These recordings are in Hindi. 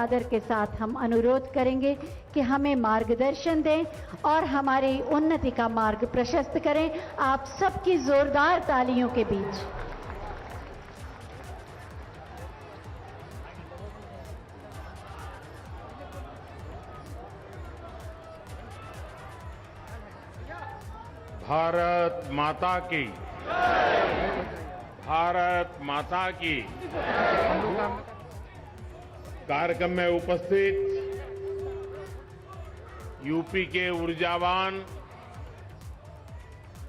आदर के साथ हम अनुरोध करेंगे कि हमें मार्गदर्शन दें और हमारी उन्नति का मार्ग प्रशस्त करें। आप सबकी जोरदार तालियों के बीच भारत माता की, भारत माता की। कार्यक्रम में उपस्थित यूपी के ऊर्जावान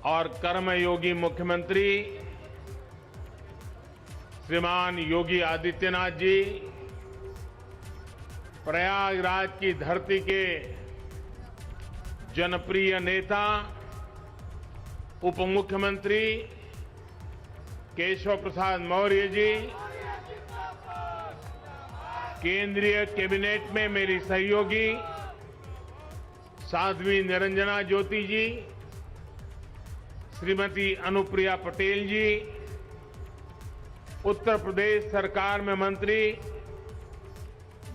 और कर्मयोगी मुख्यमंत्री श्रीमान योगी आदित्यनाथ जी, प्रयागराज की धरती के जनप्रिय नेता उप मुख्यमंत्री केशव प्रसाद मौर्य जी, केंद्रीय कैबिनेट में मेरी सहयोगी साध्वी निरंजना ज्योति जी, श्रीमती अनुप्रिया पटेल जी, उत्तर प्रदेश सरकार में मंत्री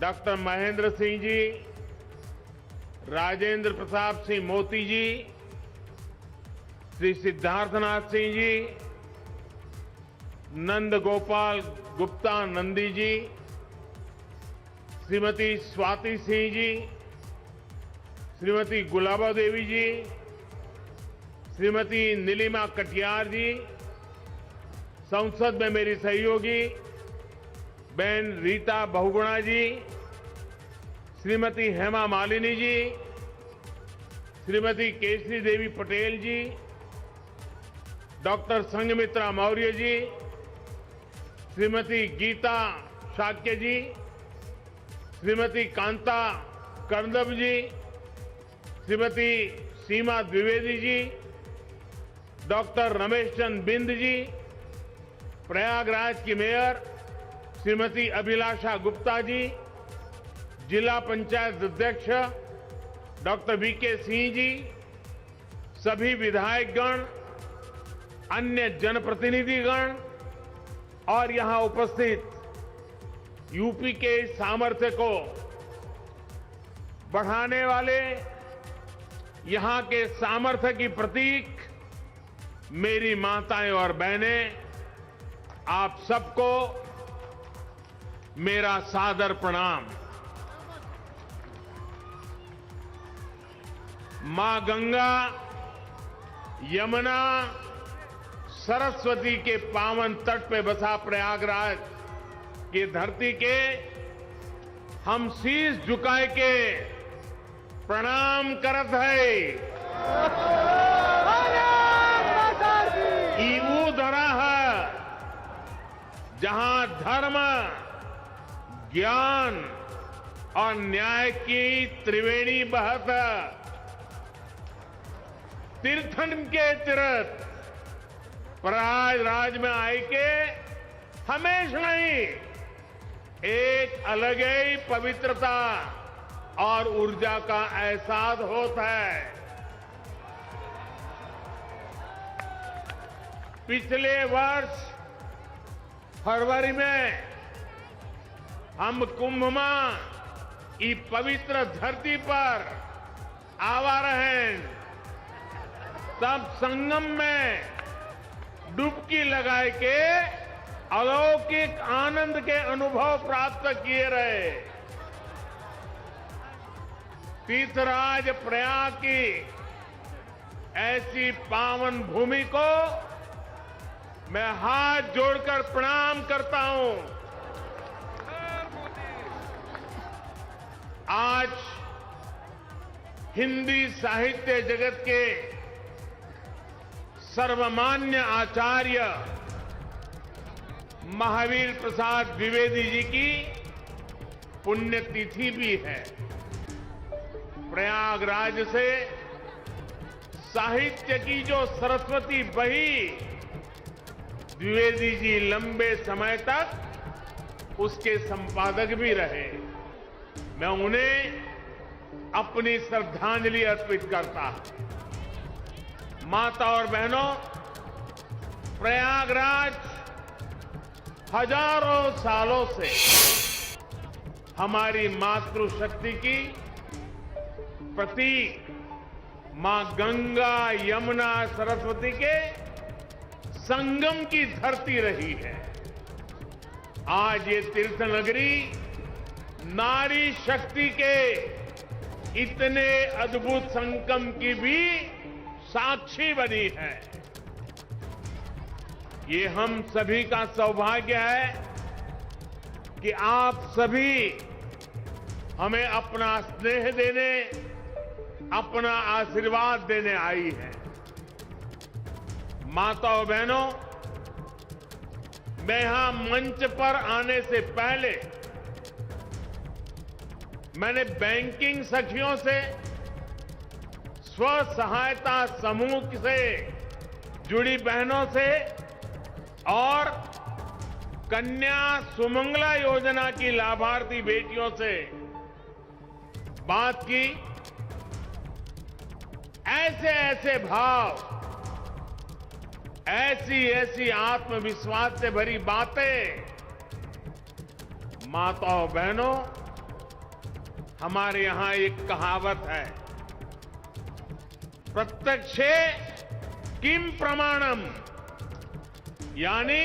डॉक्टर महेंद्र सिंह जी, राजेंद्र प्रताप सिंह मोती जी, श्री सिद्धार्थनाथ सिंह जी, नंद गोपाल गुप्ता नंदी जी, श्रीमती स्वाति सिंह जी, श्रीमती गुलाबा देवी जी, श्रीमती नीलिमा कटियार जी, संसद में मेरी सहयोगी बहन रीता बहुगुणा जी, श्रीमती हेमा मालिनी जी, श्रीमती केसरी देवी पटेल जी, डॉक्टर संघमित्रा मौर्य जी, श्रीमती गीता शाक्य जी, श्रीमती कांता कर्दम जी, श्रीमती सीमा द्विवेदी जी, डॉक्टर रमेश चंद बिंद जी, प्रयागराज की मेयर श्रीमती अभिलाषा गुप्ता जी, जिला पंचायत अध्यक्ष डॉक्टर वीके सिंह जी, सभी विधायकगण, अन्य जनप्रतिनिधिगण और यहां उपस्थित यूपी के सामर्थ्य को बढ़ाने वाले यहां के सामर्थ्य की प्रतीक मेरी माताएं और बहनें, आप सबको मेरा सादर प्रणाम। मां गंगा, यमुना, सरस्वती के पावन तट पे बसा प्रयागराज की धरती के हम शीश झुकाए के प्रणाम करत है। ईवू धरा है जहां धर्म, ज्ञान और न्याय की त्रिवेणी बहत, तीर्थन के तीर्थ प्रयागराज में आए के हमेशा ही एक अलग ही पवित्रता और ऊर्जा का एहसास होता है। पिछले वर्ष फरवरी में हम कुंभ में इस पवित्र धरती पर आवा रहे, तब संगम में डुबकी लगाए के अलौकिक आनंद के अनुभव प्राप्त किए रहे। तीर्थराज प्रयाग की ऐसी पावन भूमि को मैं हाथ जोड़कर प्रणाम करता हूं। आज हिंदी साहित्य जगत के सर्वमान्य आचार्य महावीर प्रसाद द्विवेदी जी की पुण्यतिथि भी है। प्रयागराज से साहित्य की जो सरस्वती बही, द्विवेदी जी लंबे समय तक उसके संपादक भी रहे। मैं उन्हें अपनी श्रद्धांजलि अर्पित करता हूं। माता और बहनों, प्रयागराज हजारों सालों से हमारी मातृशक्ति की प्रतीक मां गंगा, यमुना, सरस्वती के संगम की धरती रही है। आज ये तीर्थ नगरी नारी शक्ति के इतने अद्भुत संगम की भी साक्षी बनी है। ये हम सभी का सौभाग्य है कि आप सभी हमें अपना स्नेह देने, अपना आशीर्वाद देने आई है। माताओं बहनों, मैं यहां मंच पर आने से पहले मैंने बैंकिंग सखियों से, स्व सहायता समूह से जुड़ी बहनों से और कन्या सुमंगला योजना की लाभार्थी बेटियों से बात की। ऐसे ऐसे भाव, ऐसी ऐसी आत्मविश्वास से भरी बातें, माताओं बहनों, हमारे यहां एक कहावत है, प्रत्यक्षे किम प्रमाणम, यानी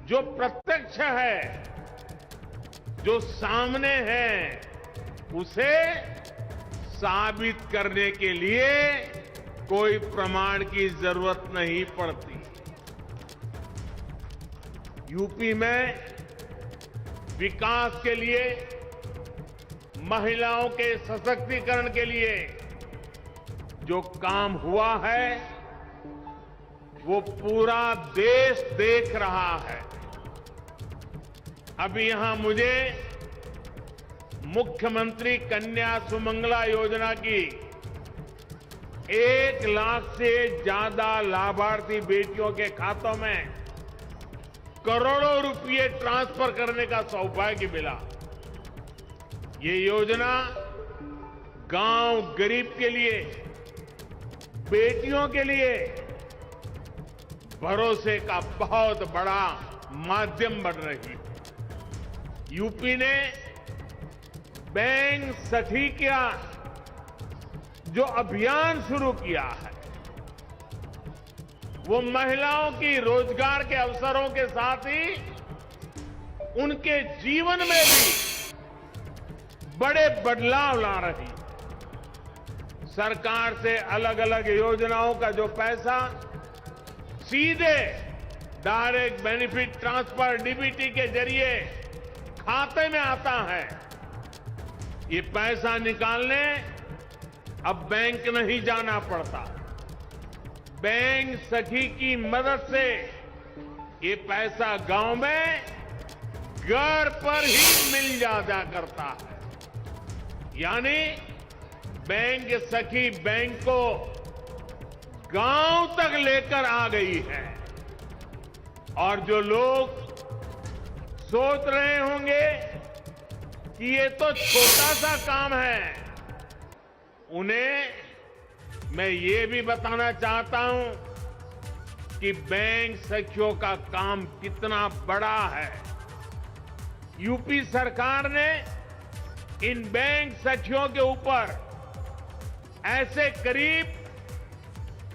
जो प्रत्यक्ष है, जो सामने है, उसे साबित करने के लिए कोई प्रमाण की जरूरत नहीं पड़ती। यूपी में विकास के लिए, महिलाओं के सशक्तिकरण के लिए जो काम हुआ है वो पूरा देश देख रहा है। अभी यहां मुझे मुख्यमंत्री कन्या सुमंगला योजना की 1 लाख से ज्यादा लाभार्थी बेटियों के खातों में करोड़ों रुपए ट्रांसफर करने का सौभाग्य मिला। ये योजना गांव गरीब के लिए, बेटियों के लिए भरोसे का बहुत बड़ा माध्यम बन रही है। यूपी ने बैंक सखी का जो अभियान शुरू किया है, वो महिलाओं की रोजगार के अवसरों के साथ ही उनके जीवन में भी बड़े बदलाव ला रही। सरकार से अलग अलग योजनाओं का जो पैसा सीधे डायरेक्ट बेनिफिट ट्रांसफर डीबीटी के जरिए खाते में आता है, ये पैसा निकालने अब बैंक नहीं जाना पड़ता। बैंक सखी की मदद से ये पैसा गांव में घर पर ही मिल जाया करता है। यानी बैंक सखी बैंक को गांव तक लेकर आ गई है। और जो लोग सोच रहे होंगे कि ये तो छोटा सा काम है, उन्हें मैं ये भी बताना चाहता हूं कि बैंक सखियों का काम कितना बड़ा है। यूपी सरकार ने इन बैंक सखियों के ऊपर ऐसे करीब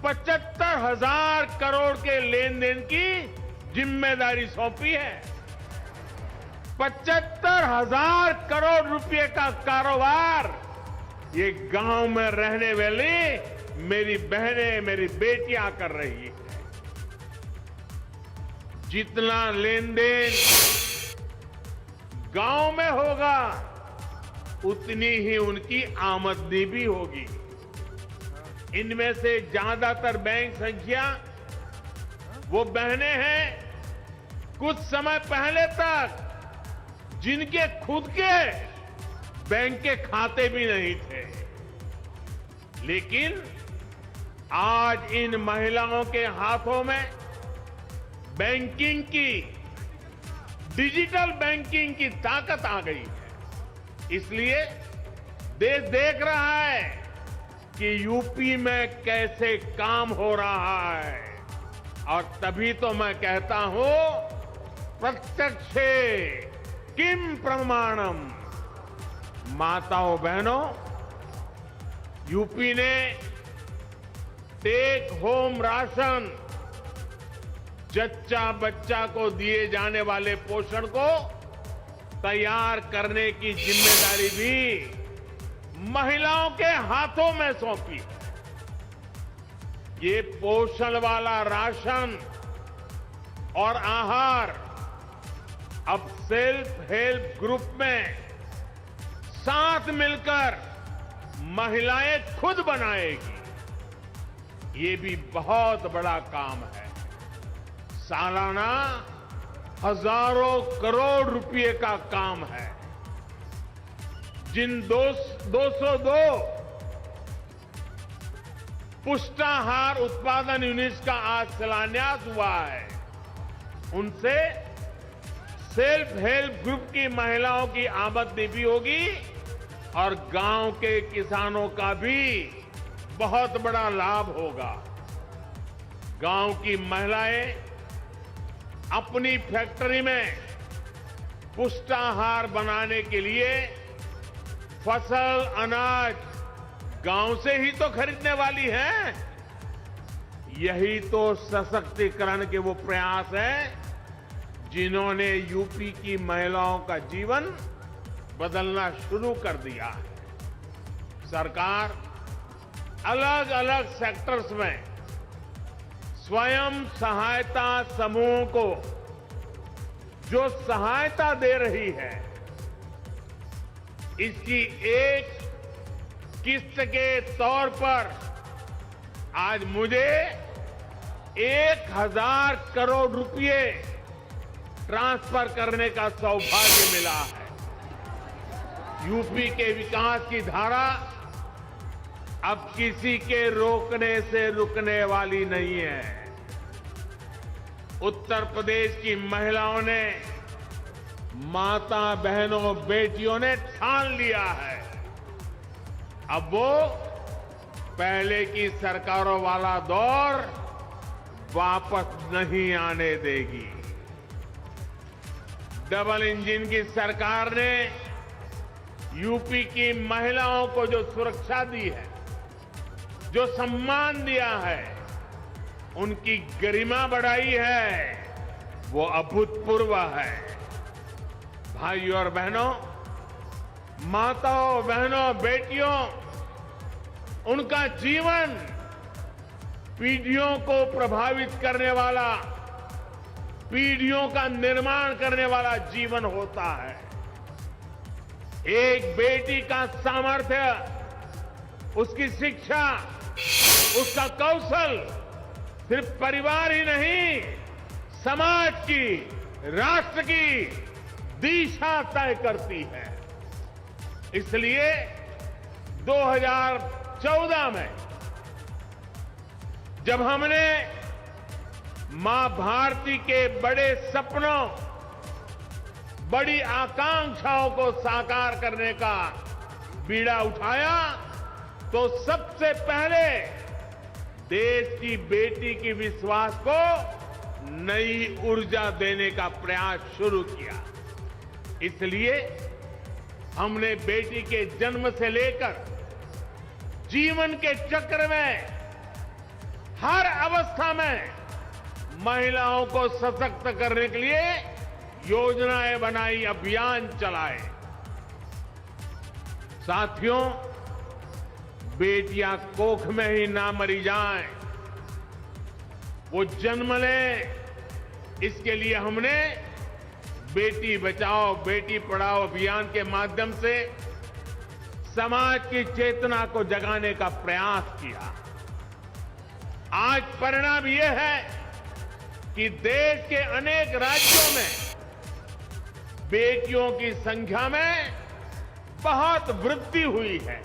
75,000 करोड़ के लेन देन की जिम्मेदारी सौंपी है। 75,000 करोड़ रुपए का कारोबार ये गांव में रहने वाली मेरी बहनें, मेरी बेटियां कर रही है। जितना लेन देन गांव में होगा, उतनी ही उनकी आमदनी भी होगी। इनमें से ज्यादातर बैंक संख्या वो बहनें हैं कुछ समय पहले तक जिनके खुद के बैंक के खाते भी नहीं थे, लेकिन आज इन महिलाओं के हाथों में बैंकिंग की, डिजिटल बैंकिंग की ताकत आ गई है। इसलिए देश देख रहा है कि यूपी में कैसे काम हो रहा है। और तभी तो मैं कहता हूं, प्रत्यक्षे किम प्रमाणम, माताओं बहनों, यूपी ने टेक होम राशन, जच्चा बच्चा को दिए जाने वाले पोषण को तैयार करने की जिम्मेदारी भी महिलाओं के हाथों में सौंपी। ये पोषण वाला राशन और आहार अब सेल्फ हेल्प ग्रुप में साथ मिलकर महिलाएं खुद बनाएगी। ये भी बहुत बड़ा काम है। सालाना हजारों करोड़ रुपए का काम है। जिन 202 पुष्टाहार उत्पादन यूनिट्स का आज शिलान्यास हुआ है, उनसे सेल्फ हेल्प ग्रुप की महिलाओं की आमदनी भी होगी और गांव के किसानों का भी बहुत बड़ा लाभ होगा। गांव की महिलाएं अपनी फैक्ट्री में पुष्टाहार बनाने के लिए फसल, अनाज गांव से ही तो खरीदने वाली हैं। यही तो सशक्तिकरण के वो प्रयास हैं जिन्होंने यूपी की महिलाओं का जीवन बदलना शुरू कर दिया है। सरकार अलग अलग सेक्टर्स में स्वयं सहायता समूह को जो सहायता दे रही है, इसकी एक किस्त के तौर पर आज मुझे 1000 करोड़ रुपए ट्रांसफर करने का सौभाग्य मिला है। यूपी के विकास की धारा अब किसी के रोकने से रुकने वाली नहीं है। उत्तर प्रदेश की महिलाओं ने, माता बहनों, बेटियों ने ठान लिया है, अब वो पहले की सरकारों वाला दौर वापस नहीं आने देगी। डबल इंजन की सरकार ने यूपी की महिलाओं को जो सुरक्षा दी है, जो सम्मान दिया है, उनकी गरिमा बढ़ाई है, वो अभूतपूर्व है। भाइयों और बहनों, माताओं, बहनों, बेटियों, उनका जीवन पीढ़ियों को प्रभावित करने वाला, पीढ़ियों का निर्माण करने वाला जीवन होता है। एक बेटी का सामर्थ्य, उसकी शिक्षा, उसका कौशल सिर्फ परिवार ही नहीं, समाज की, राष्ट्र की दिशा तय करती है। इसलिए 2014 में जब हमने मां भारती के बड़े सपनों, बड़ी आकांक्षाओं को साकार करने का बीड़ा उठाया, तो सबसे पहले देश की बेटी की विश्वास को नई ऊर्जा देने का प्रयास शुरू किया। इसलिए हमने बेटी के जन्म से लेकर जीवन के चक्र में हर अवस्था में महिलाओं को सशक्त करने के लिए योजनाएं बनाई, अभियान चलाए। साथियों, बेटियां कोख में ही ना मरी जाएं, वो जन्म लें, इसके लिए हमने बेटी बचाओ बेटी पढ़ाओ अभियान के माध्यम से समाज की चेतना को जगाने का प्रयास किया। आज परिणाम यह है कि देश के अनेक राज्यों में बेटियों की संख्या में बहुत वृद्धि हुई है।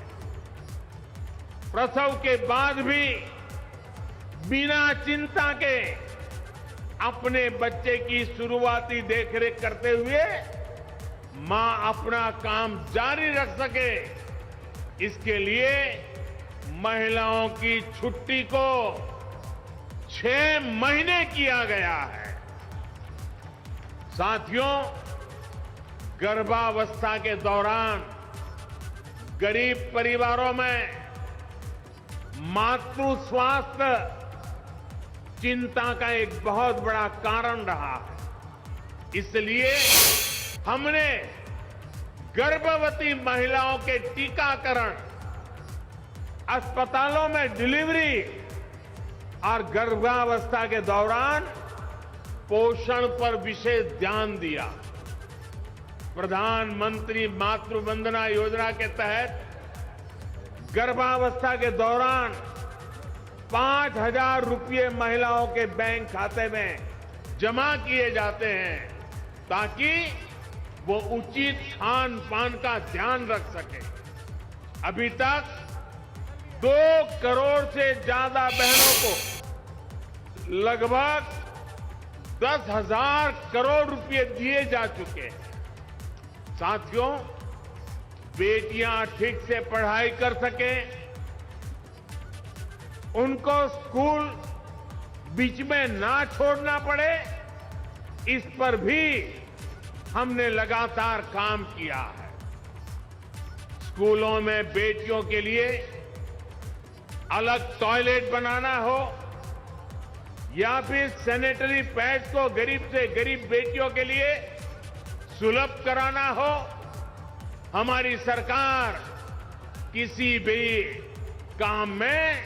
प्रसव के बाद भी बिना चिंता के अपने बच्चे की शुरुआती देखरेख करते हुए मां अपना काम जारी रख सके, इसके लिए महिलाओं की छुट्टी को 6 महीने किया गया है। साथियों, गर्भावस्था के दौरान गरीब परिवारों में मातृ स्वास्थ्य चिंता का एक बहुत बड़ा कारण रहा है। इसलिए हमने गर्भवती महिलाओं के टीकाकरण, अस्पतालों में डिलीवरी और गर्भावस्था के दौरान पोषण पर विशेष ध्यान दिया। प्रधानमंत्री मातृ वंदना योजना के तहत गर्भावस्था के दौरान 5,000 रुपये महिलाओं के बैंक खाते में जमा किए जाते हैं ताकि वो उचित खान पान का ध्यान रख सके। अभी तक 2 करोड़ से ज्यादा बहनों को लगभग 10,000 करोड़ रुपए दिए जा चुके हैं। साथियों, बेटियां ठीक से पढ़ाई कर सकें, उनको स्कूल बीच में ना छोड़ना पड़े, इस पर भी हमने लगातार काम किया है। स्कूलों में बेटियों के लिए अलग टॉयलेट बनाना हो या फिर सैनिटरी पैड्स को गरीब से गरीब बेटियों के लिए सुलभ कराना हो, हमारी सरकार किसी भी काम में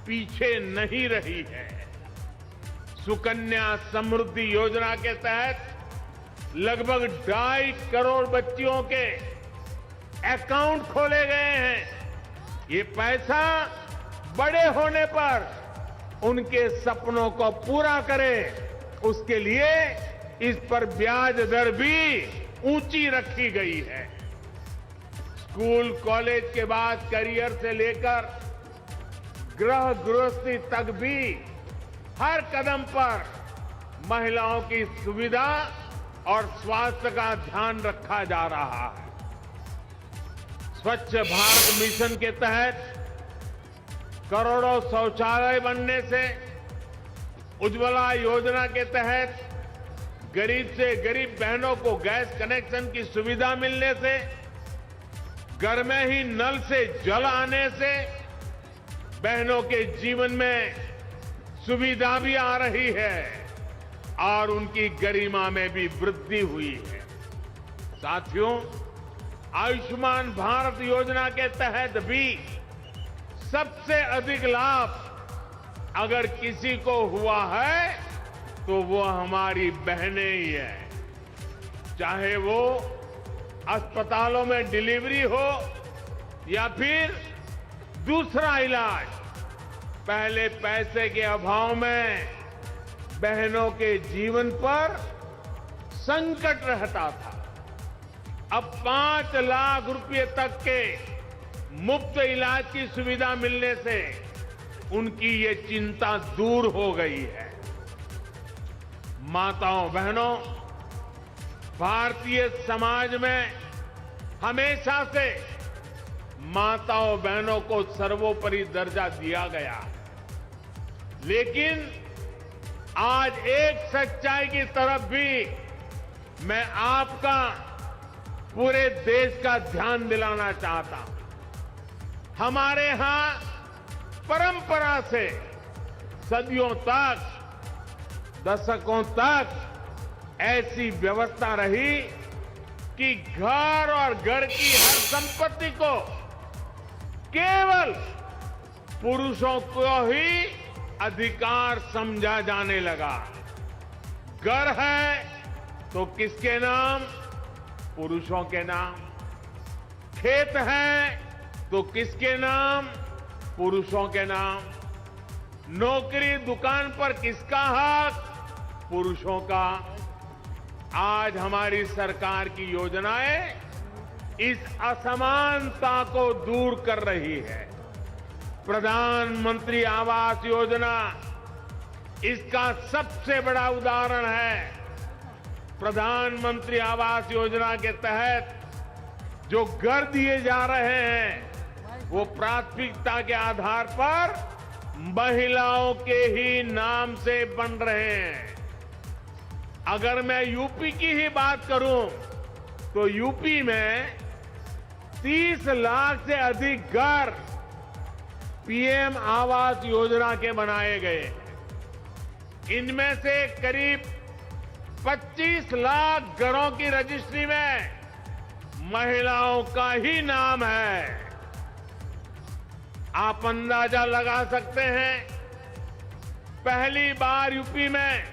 पीछे नहीं रही है। सुकन्या समृद्धि योजना के तहत लगभग 2.5 करोड़ बच्चियों के अकाउंट खोले गए हैं। ये पैसा बड़े होने पर उनके सपनों को पूरा करे, उसके लिए इस पर ब्याज दर भी ऊंची रखी गई है। स्कूल कॉलेज के बाद करियर से लेकर गृहस्थी तक भी हर कदम पर महिलाओं की सुविधा और स्वास्थ्य का ध्यान रखा जा रहा है। स्वच्छ भारत मिशन के तहत करोड़ों शौचालय बनने से, उज्ज्वला योजना के तहत गरीब से गरीब बहनों को गैस कनेक्शन की सुविधा मिलने से, घर में ही नल से जल आने से बहनों के जीवन में सुविधा भी आ रही है और उनकी गरिमा में भी वृद्धि हुई है। साथियों, आयुष्मान भारत योजना के तहत भी सबसे अधिक लाभ अगर किसी को हुआ है तो वो हमारी बहनें ही है। चाहे वो अस्पतालों में डिलीवरी हो या फिर दूसरा इलाज, पहले पैसे के अभाव में बहनों के जीवन पर संकट रहता था। अब 5 लाख रुपए तक के मुफ्त इलाज की सुविधा मिलने से उनकी ये चिंता दूर हो गई है। माताओं बहनों, भारतीय समाज में हमेशा से माताओं बहनों को सर्वोपरि दर्जा दिया गया है, लेकिन आज एक सच्चाई की तरफ भी मैं आपका, पूरे देश का ध्यान दिलाना चाहता हूं। हमारे यहां परंपरा से सदियों तक, दशकों तक ऐसी व्यवस्था रही कि घर और घर की हर संपत्ति को केवल पुरुषों को ही अधिकार समझा जाने लगा। घर है तो किसके नाम? पुरुषों के नाम। खेत है तो किसके नाम? पुरुषों के नाम। नौकरी दुकान पर किसका हक? पुरुषों का। आज हमारी सरकार की योजनाएं इस असमानता को दूर कर रही है। प्रधानमंत्री आवास योजना इसका सबसे बड़ा उदाहरण है। प्रधानमंत्री आवास योजना के तहत जो घर दिए जा रहे हैं वो प्राथमिकता के आधार पर महिलाओं के ही नाम से बन रहे हैं। अगर मैं यूपी की ही बात करूं तो यूपी में 30 लाख से अधिक घर पीएम आवास योजना के बनाए गए। इनमें से करीब 25 लाख घरों की रजिस्ट्री में महिलाओं का ही नाम है। आप अंदाजा लगा सकते हैं, पहली बार यूपी में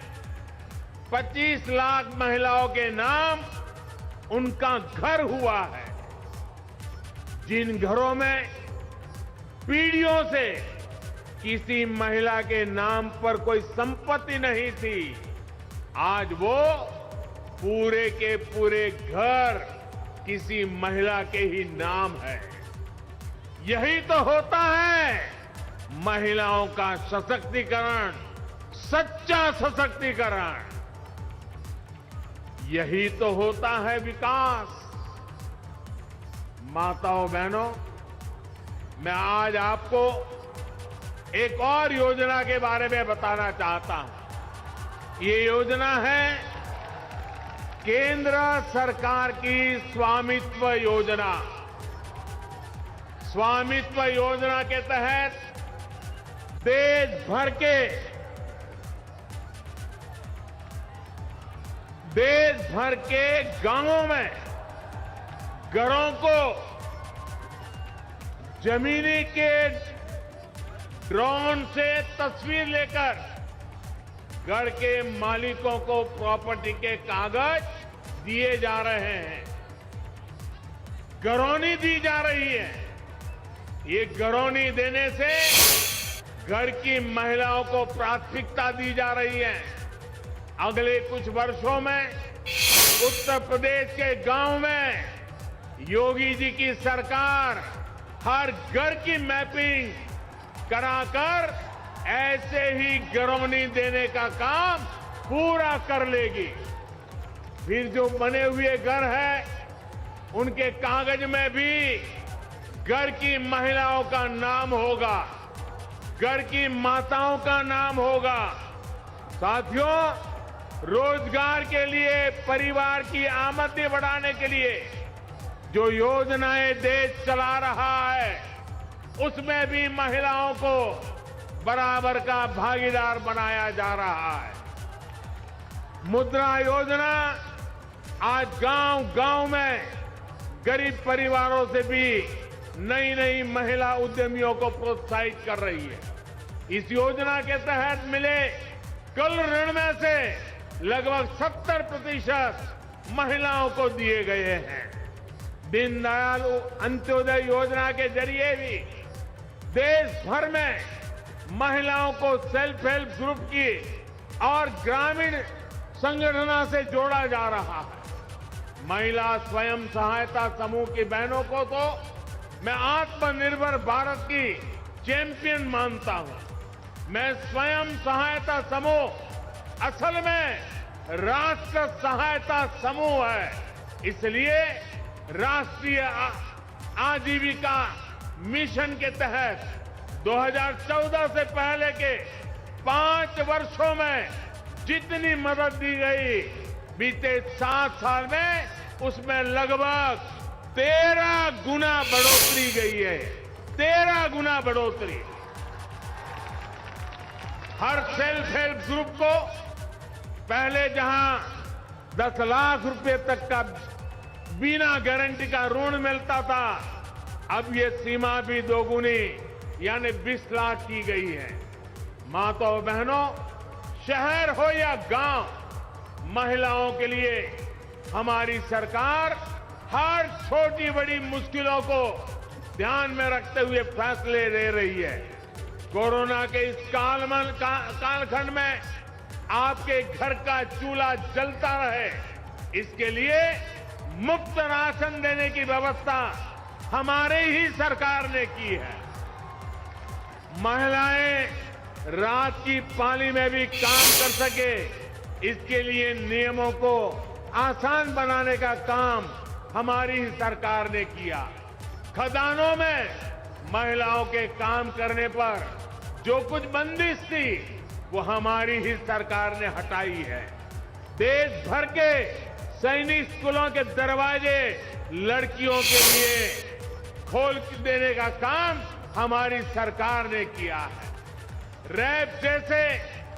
25 लाख महिलाओं के नाम उनका घर हुआ है। जिन घरों में पीढ़ियों से किसी महिला के नाम पर कोई संपत्ति नहीं थी, आज वो पूरे के पूरे घर किसी महिला के ही नाम है। यही तो होता है महिलाओं का सशक्तिकरण, सच्चा सशक्तिकरण। यही तो होता है विकास। माताओं बहनों, मैं आज आपको एक और योजना के बारे में बताना चाहता हूं। ये योजना है केंद्र सरकार की स्वामित्व योजना। स्वामित्व योजना के तहत देश भर के गांवों में घरों को जमीनी के ड्रोन से तस्वीर लेकर घर के मालिकों को प्रॉपर्टी के कागज दिए जा रहे हैं। घरौनी दी जा रही है। ये घरौनी देने से घर की महिलाओं को प्राथमिकता दी जा रही है। अगले कुछ वर्षों में उत्तर प्रदेश के गांव में योगी जी की सरकार हर घर की मैपिंग कराकर ऐसे ही घरौनी देने का काम पूरा कर लेगी। फिर जो बने हुए घर है, उनके कागज में भी घर की महिलाओं का नाम होगा, घर की माताओं का नाम होगा। साथियों, रोजगार के लिए, परिवार की आमदनी बढ़ाने के लिए जो योजनाएं देश चला रहा है, उसमें भी महिलाओं को बराबर का भागीदार बनाया जा रहा है। मुद्रा योजना आज गांव-गांव में गरीब परिवारों से भी नई महिला उद्यमियों को प्रोत्साहित कर रही है। इस योजना के तहत मिले कुल ऋण में से लगभग 70% महिलाओं को दिए गए हैं। दीनदयाल अंत्योदय योजना के जरिए भी देश भर में महिलाओं को सेल्फ हेल्प ग्रुप की और ग्रामीण संगठनों से जोड़ा जा रहा है। महिला स्वयं सहायता समूह की बहनों को तो मैं आत्मनिर्भर भारत की चैंपियन मानता हूं। मैं स्वयं सहायता समूह असल में राष्ट्र सहायता समूह है। इसलिए राष्ट्रीय आजीविका मिशन के तहत 2014 से पहले के 5 वर्षों में जितनी मदद दी गई, बीते 7 साल में उसमें लगभग 13 गुना बढ़ोतरी गई है। 13 गुना बढ़ोतरी। हर सेल्फ हेल्प ग्रुप को पहले जहां 10 लाख रुपए तक का बिना गारंटी का ऋण मिलता था, अब ये सीमा भी दोगुनी यानी 20 लाख की गई है। माताओं बहनों, शहर हो या गांव, महिलाओं के लिए हमारी सरकार हर छोटी बड़ी मुश्किलों को ध्यान में रखते हुए फैसले ले रही है। कोरोना के इस कालखंड में आपके घर का चूल्हा जलता रहे, इसके लिए मुफ्त राशन देने की व्यवस्था हमारे ही सरकार ने की है। महिलाएं रात की पाली में भी काम कर सके, इसके लिए नियमों को आसान बनाने का काम हमारी ही सरकार ने किया। खदानों में महिलाओं के काम करने पर जो कुछ बंदिश थी, वो हमारी ही सरकार ने हटाई है। देश भर के सैनिक स्कूलों के दरवाजे लड़कियों के लिए खोल देने का काम हमारी सरकार ने किया है। रैप जैसे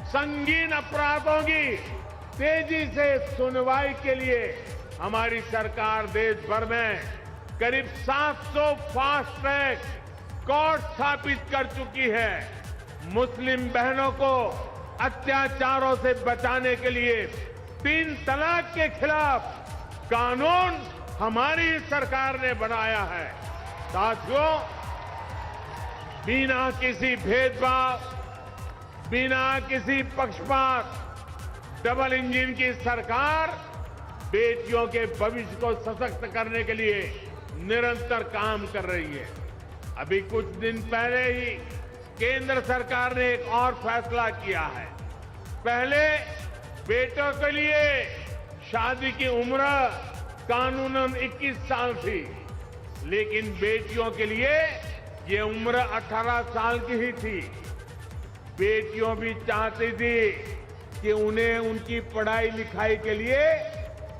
संगीन अपराधों की तेजी से सुनवाई के लिए हमारी सरकार देश भर में करीब 700 फास्ट ट्रैक कोर्ट स्थापित कर चुकी है। मुस्लिम बहनों को अत्याचारों से बचाने के लिए 3 तलाक के खिलाफ कानून हमारी सरकार ने बनाया है। साथियों, बिना किसी भेदभाव, बिना किसी पक्षपात, डबल इंजन की सरकार बेटियों के भविष्य को सशक्त करने के लिए निरंतर काम कर रही है। अभी कुछ दिन पहले ही केंद्र सरकार ने एक और फैसला किया है। पहले बेटों के लिए शादी की उम्र कानूनन 21 साल थी, लेकिन बेटियों के लिए ये उम्र 18 साल की ही थी। बेटियों भी चाहती थी कि उन्हें उनकी पढ़ाई लिखाई के लिए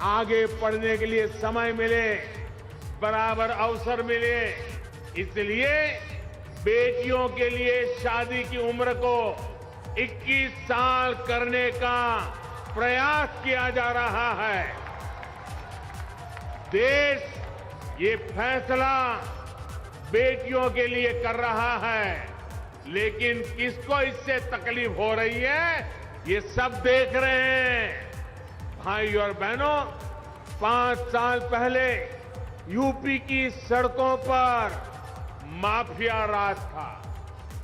आगे पढ़ने के लिए समय मिले, बराबर अवसर मिले। इसलिए बेटियों के लिए शादी की उम्र को 21 साल करने का प्रयास किया जा रहा है। देश ये फैसला बेटियों के लिए कर रहा है, लेकिन किसको इससे तकलीफ हो रही है, ये सब देख रहे हैं। भाई और बहनों, 5 साल पहले यूपी की सड़कों पर माफिया राज था।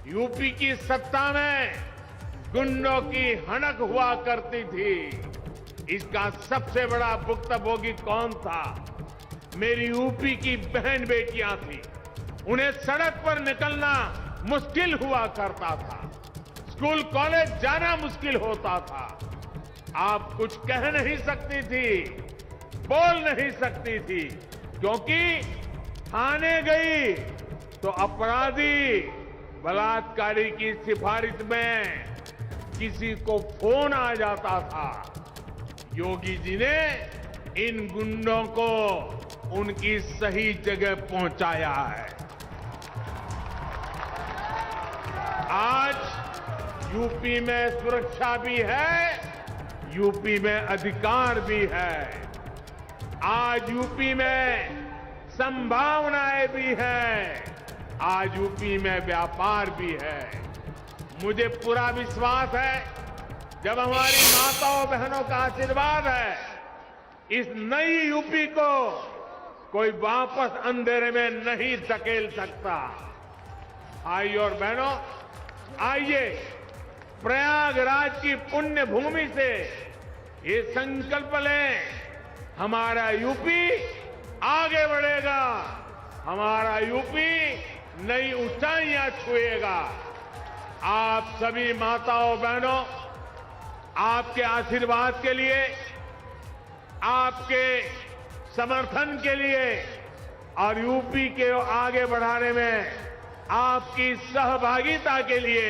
यूपी की सत्ता में गुंडों की हनक हुआ करती थी। इसका सबसे बड़ा भुक्तभोगी कौन था? मेरी यूपी की बहन बेटियां थी। उन्हें सड़क पर निकलना मुश्किल हुआ करता था, स्कूल कॉलेज जाना मुश्किल होता था। आप कुछ कह नहीं सकती थी, बोल नहीं सकती थी, क्योंकि थाने गई तो अपराधी बलात्कारी की सिफारिश में किसी को फोन आ जाता था। योगी जी ने इन गुंडों को उनकी सही जगह पहुंचाया है। आज यूपी में सुरक्षा भी है, यूपी में अधिकार भी है। आज यूपी में संभावनाएं भी हैं, आज यूपी में व्यापार भी है। मुझे पूरा विश्वास है, जब हमारी माताओं बहनों का आशीर्वाद है, इस नई यूपी को कोई वापस अंधेरे में नहीं धकेल सकता। भाई और बहनों, आइए प्रयागराज की पुण्य भूमि से ये संकल्प लें, हमारा यूपी आगे बढ़ेगा, हमारा यूपी नई ऊंचाइयां छुएगा। आप सभी माताओं बहनों, आपके आशीर्वाद के लिए, आपके समर्थन के लिए और यूपी के आगे बढ़ाने में आपकी सहभागिता के लिए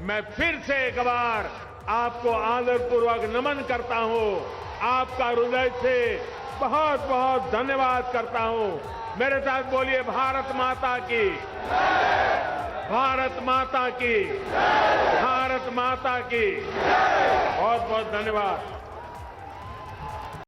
मैं फिर से एक बार आपको आदरपूर्वक नमन करता हूं। आपका हृदय से बहुत बहुत धन्यवाद करता हूं। मेरे साथ बोलिए, भारत माता की, भारत माता की, भारत माता की। बहुत बहुत धन्यवाद।